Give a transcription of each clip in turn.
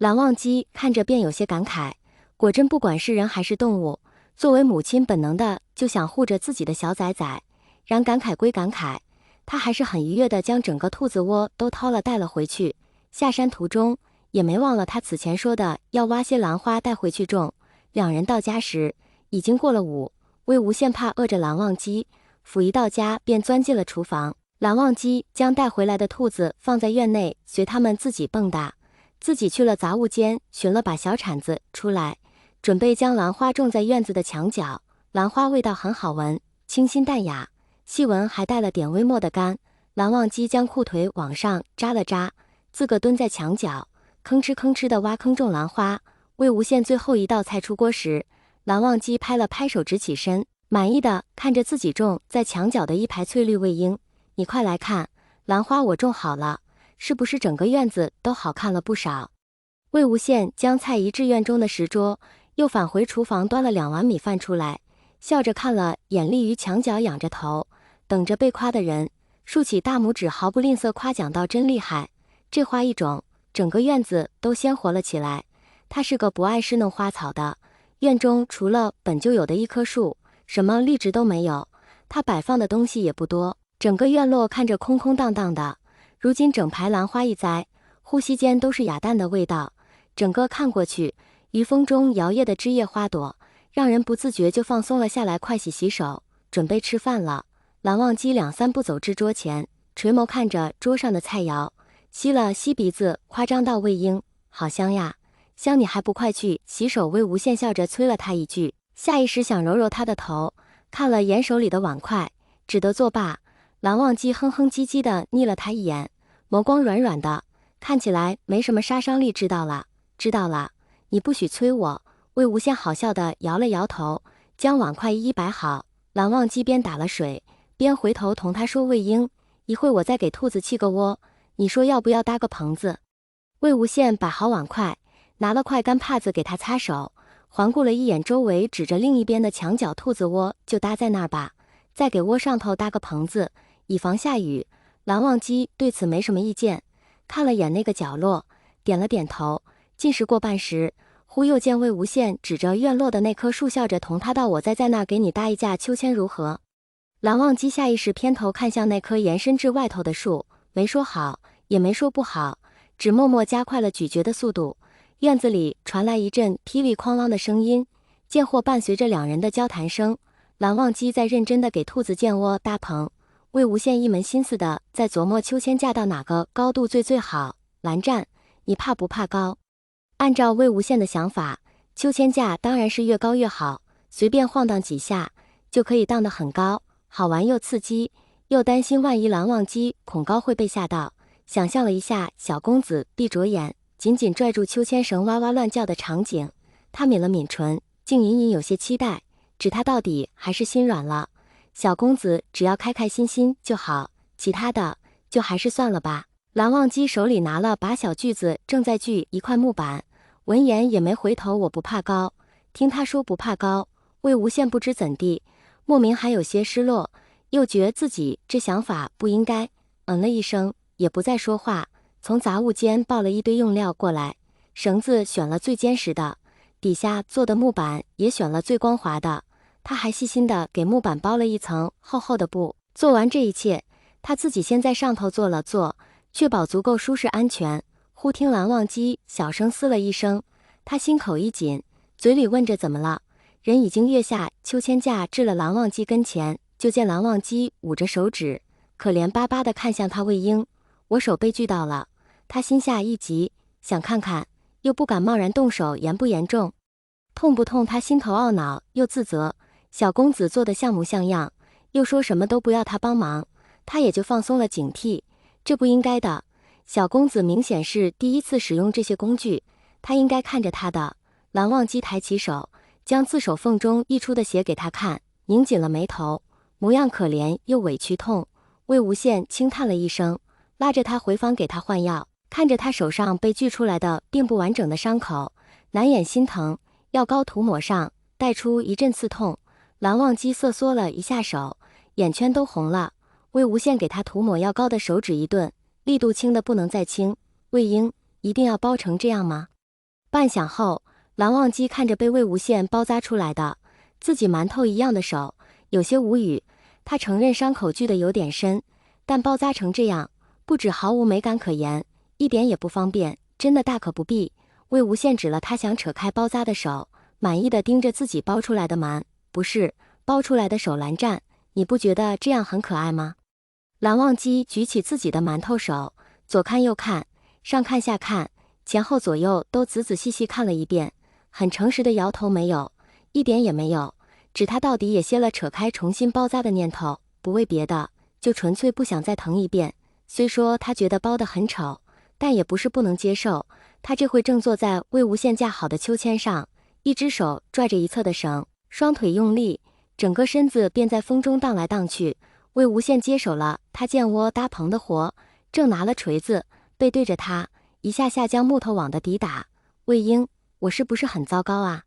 蓝忘机看着便有些感慨，果真不管是人还是动物，作为母亲本能的就想护着自己的小崽崽。然感慨归感慨，他还是很愉悦地将整个兔子窝都掏了带了回去。下山途中也没忘了他此前说的要挖些兰花带回去种。两人到家时已经过了午，魏无羡怕饿着蓝忘机，甫一到家便钻进了厨房。蓝忘机将带回来的兔子放在院内，随他们自己蹦跶，自己去了杂物间寻了把小铲子出来，准备将兰花种在院子的墙角。兰花味道很好闻，清新淡雅，细闻还带了点微末的干。蓝忘机将裤腿往上扎了扎，自个蹲在墙角，吭哧吭哧地挖坑种兰花。魏无羡最后一道菜出锅时，蓝忘机拍了拍手，直起身，满意的看着自己种在墙角的一排翠绿魏婴：“你快来看，兰花我种好了，是不是整个院子都好看了不少？”魏无羡将菜移至院中的石桌，又返回厨房端了2碗米饭出来，笑着看了眼立于墙角仰着头等着被夸的人，竖起大拇指，毫不吝啬夸奖道：“真厉害！这花一种，整个院子都鲜活了起来。”他是个不爱侍弄花草的，院中除了本就有的一棵树，什么绿植都没有，他摆放的东西也不多，整个院落看着空空荡荡的。如今整排兰花一栽，呼吸间都是雅淡的味道，整个看过去，于风中摇曳的枝叶花朵，让人不自觉就放松了下来。快洗洗手，准备吃饭了。蓝忘机2、3步走至桌前，垂眸看着桌上的菜肴，吸了吸鼻子，夸张道：“魏婴，好香呀！香你还不快去洗手！”魏无羡笑着催了他一句，下意识想揉揉他的头，看了眼手里的碗筷，只得作罢。蓝忘机哼哼唧唧地睨了他一眼，眸光软软的，看起来没什么杀伤力。知道了，知道了，你不许催我。魏无羡好笑地摇了摇头，将碗筷一一摆好。蓝忘机边打了水，边回头同他说：“魏婴，一会我再给兔子砌个窝，你说要不要搭个棚子？”魏无羡摆好碗筷，拿了块干帕子给他擦手，环顾了一眼周围，指着另一边的墙角：“兔子窝就搭在那儿吧，再给窝上头搭个棚子，以防下雨。”蓝忘机对此没什么意见，看了眼那个角落，点了点头。进食过半时，忽又见魏无羡指着院落的那棵树，笑着同他道：“我再在那儿给你搭一架秋千如何？”蓝忘机下意识偏头看向那棵延伸至外头的树，没说好，也没说不好，只默默加快了咀嚼的速度。院子里传来一阵噼里哐啷的声音，间或伴随着2人的交谈声。蓝忘机在认真的给兔子建窝搭棚，魏无羡一门心思的在琢磨秋千架到哪个高度最好。蓝湛，你怕不怕高？按照魏无羡的想法，秋千架当然是越高越好，随便晃荡几下就可以荡得很高，好玩又刺激，又担心万一蓝忘机恐高会被吓到。想象了一下小公子闭着眼紧紧拽住秋千绳哇哇乱叫的场景，他抿了抿唇，竟隐隐有些期待，只他到底还是心软了。小公子只要开开心心就好，其他的就还是算了吧。蓝忘机手里拿了把小锯子，正在锯一块木板，闻言也没回头。我不怕高。听他说不怕高，魏无羡不知怎地，莫名还有些失落，又觉自己这想法不应该，了一声，也不再说话，从杂物间抱了一堆用料过来，绳子选了最坚实的，底下做的木板也选了最光滑的。他还细心的给木板包了一层厚厚的布。做完这一切，他自己先在上头坐了坐，确保足够舒适安全。忽听蓝忘机小声嘶了一声，他心口一紧，嘴里问着怎么了。人已经跃下秋千架至了蓝忘机跟前，就见蓝忘机捂着手指，可怜巴巴地看向他：“魏婴，我手被锯到了。”他心下一急，想看看，又不敢贸然动手，严不严重，痛不痛？他心头懊恼又自责，小公子做得像模像样，又说什么都不要他帮忙，他也就放松了警惕。这不应该的，小公子明显是第一次使用这些工具，他应该看着他的。蓝忘机抬起手，将自手缝中溢出的血给他看，拧紧了眉头，模样可怜又委屈痛。魏无羡轻叹了一声，拉着他回房给他换药，看着他手上被锯出来的并不完整的伤口，难掩心疼，药膏涂抹上，带出一阵刺痛。蓝忘机瑟缩了一下手，眼圈都红了。魏无羡给他涂抹药膏的手指一顿，力度轻的不能再轻。魏婴，一定要包成这样吗？半晌后，蓝忘机看着被魏无羡包扎出来的自己馒头一样的手，有些无语。他承认伤口锯得有点深，但包扎成这样，不止毫无美感可言，一点也不方便，真的大可不必。魏无羡指了他想扯开包扎的手，满意的盯着自己包出来的馒，不是包出来的手蓝湛，你不觉得这样很可爱吗？蓝忘机举起自己的馒头手，左看右看，上看下看，前后左右都仔仔细细看了一遍，很诚实的摇头没有，一点也没有。指他到底也歇了扯开重新包扎的念头，不为别的，就纯粹不想再疼一遍。虽说他觉得包得很丑，但也不是不能接受。他这会正坐在魏无羡架好的秋千上，一只手拽着一侧的绳，双腿用力，整个身子便在风中荡来荡去。魏无羡接手了他建窝搭棚的活，正拿了锤子，背对着他，一下下将木头网的抵打。魏婴，我是不是很糟糕啊？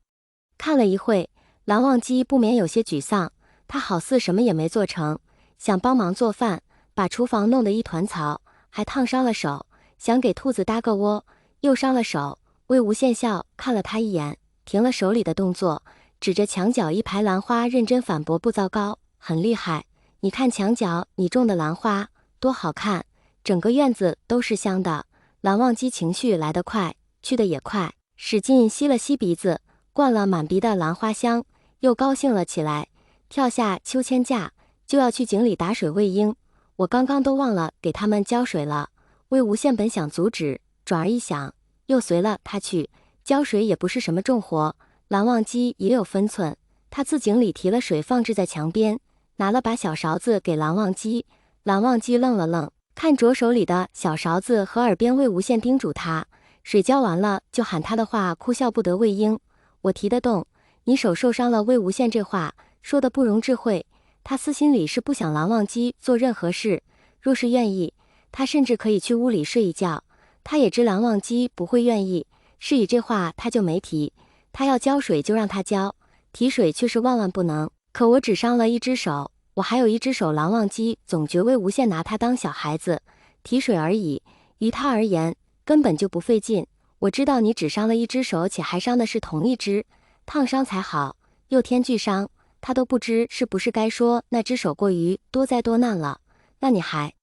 看了一会，蓝忘机不免有些沮丧，他好似什么也没做成，想帮忙做饭，把厨房弄得一团糟，还烫伤了手，想给兔子搭个窝，又伤了手。魏无羡笑看了他一眼，停了手里的动作，指着墙角一排兰花认真反驳，不糟糕，很厉害。你看墙角你种的兰花多好看，整个院子都是香的。蓝忘机情绪来得快，去得也快，使劲吸了吸鼻子，灌了满鼻的兰花香，又高兴了起来，跳下秋千架，就要去井里打水喂鹰。我刚刚都忘了给他们浇水了。魏无羡本想阻止，转而一想，又随了他去。浇水也不是什么重活，蓝忘机也有分寸。他自井里提了水放置在墙边，拿了把小勺子给蓝忘机。蓝忘机愣了愣，看着手里的小勺子和耳边魏无羡叮嘱他，水浇完了就喊他的话哭笑不得。魏婴，我提得动，你手受伤了。魏无羡这话说的不容置喙，他私心里是不想蓝忘机做任何事，若是愿意，他甚至可以去屋里睡一觉。他也知蓝忘机不会愿意，是以这话他就没提。他要浇水就让他浇，提水却是万万不能。可我只伤了一只手，我还有一只手。蓝忘机总觉魏无羡拿他当小孩子，提水而已，于他而言根本就不费劲。我知道你只伤了一只手，且还伤的是同一只，烫伤才好，又添具伤，他都不知是不是该说那只手过于多灾多难了。那你还……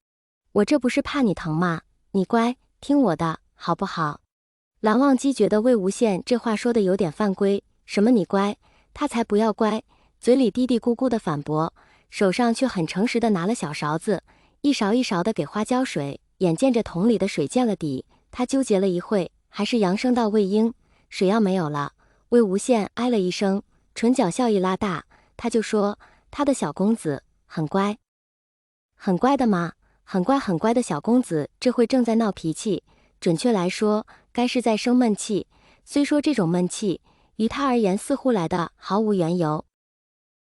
我这不是怕你疼吗？你乖，听我的，好不好？蓝忘机觉得魏无羡这话说的有点犯规，什么你乖，他才不要乖，嘴里嘀嘀咕咕的反驳，手上却很诚实的拿了小勺子，一勺一勺的给花浇水。眼见着桶里的水见了底，他纠结了一会，还是扬声道：魏婴，水要没有了。魏无羡哎了一声，唇角笑意拉大，他就说他的小公子很乖。很乖的吗？很乖很乖的小公子这会正在闹脾气，准确来说该是在生闷气。虽说这种闷气于他而言似乎来的毫无缘由，